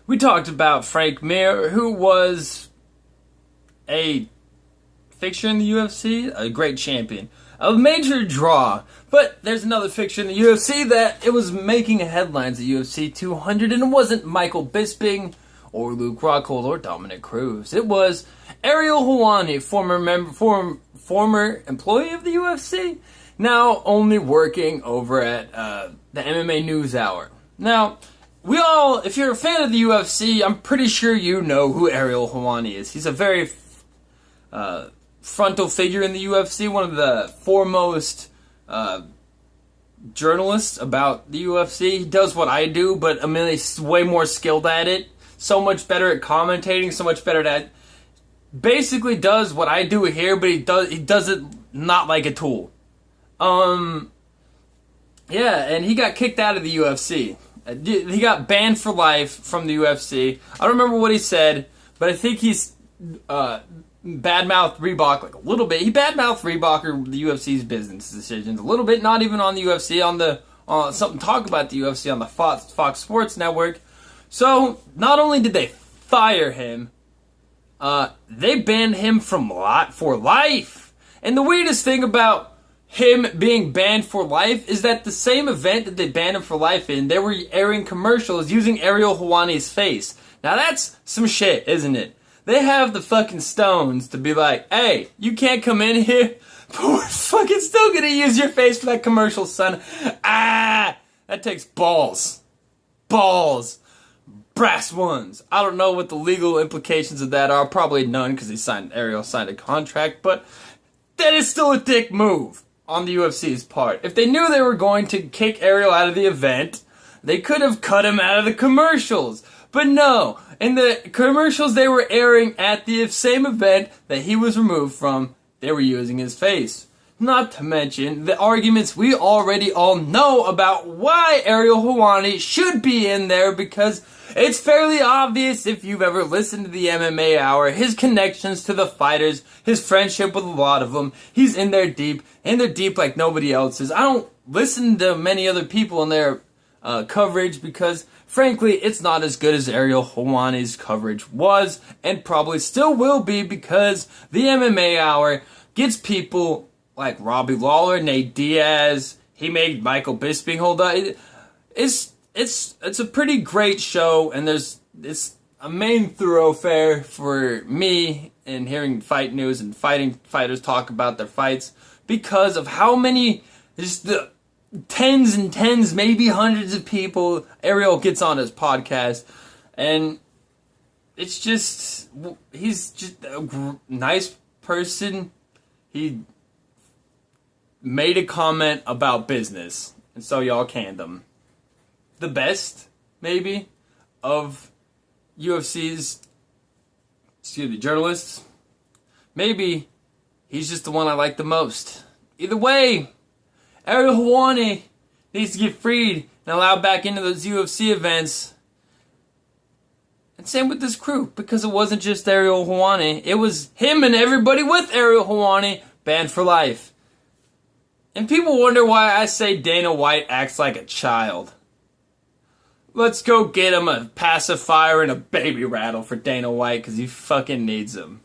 We talked about Frank Mir, who was a fixture in the UFC, a great champion, a major draw. But there's another fixture in the UFC that it was making headlines at UFC 200, and it wasn't Michael Bisping or Luke Rockhold or Dominic Cruz. It was Ariel Helwani, former employee of the UFC, now only working over at the MMA NewsHour. Now, if you're a fan of the UFC, I'm pretty sure you know who Ariel Helwani is. He's a very frontal figure in the UFC, one of the foremost journalists about the UFC. He does what I do, but he's way more skilled at it. So much better at commentating, so much better at... Basically does what I do here, but he does it not like a tool. Yeah, and he got kicked out of the UFC. He got banned for life from the UFC. I don't remember what he said, but I think he's badmouthed Reebok like a little bit. He badmouthed Reebok or the UFC's business decisions a little bit. Not even on the UFC, on something talk about the UFC on the Fox Sports Network. So not only did they fire him, they banned him for life. And the weirdest thing about him being banned for life is that the same event that they banned him for life in, they were airing commercials using Ariel Helwani's face. Now that's some shit, isn't it? They have the fucking stones to be like, hey, you can't come in here, but we're fucking still gonna use your face for that commercial, son. That takes balls. Balls. Brass ones. I don't know what the legal implications of that are. Probably none, because Ariel signed a contract, but that is still a dick move on the UFC's part. If they knew they were going to kick Ariel out of the event, they could have cut him out of the commercials. But no, in the commercials they were airing at the same event that he was removed from, they were using his face. Not to mention the arguments we already all know about why Ariel Helwani should be in there, because it's fairly obvious if you've ever listened to the MMA Hour, his connections to the fighters, his friendship with a lot of them. He's in there deep like nobody else is. I don't listen to many other people in their coverage because, frankly, it's not as good as Ariel Helwani's coverage was, and probably still will be, because the MMA Hour gets people like Robbie Lawler, Nate Diaz. He made Michael Bisping hold up. It's a pretty great show, and it's a main thoroughfare for me in hearing fight news and fighters talk about their fights, because of how many, just the tens and tens, maybe hundreds of people Ariel gets on his podcast, and it's just, he's just a nice person. He made a comment about business, and so y'all canned him. The best, maybe, of UFC's, journalists. Maybe he's just the one I like the most. Either way, Ariel Helwani needs to get freed and allowed back into those UFC events. And same with this crew, because it wasn't just Ariel Helwani. It was him and everybody with Ariel Helwani banned for life. And people wonder why I say Dana White acts like a child. Let's go get him a pacifier and a baby rattle for Dana White, because he fucking needs them.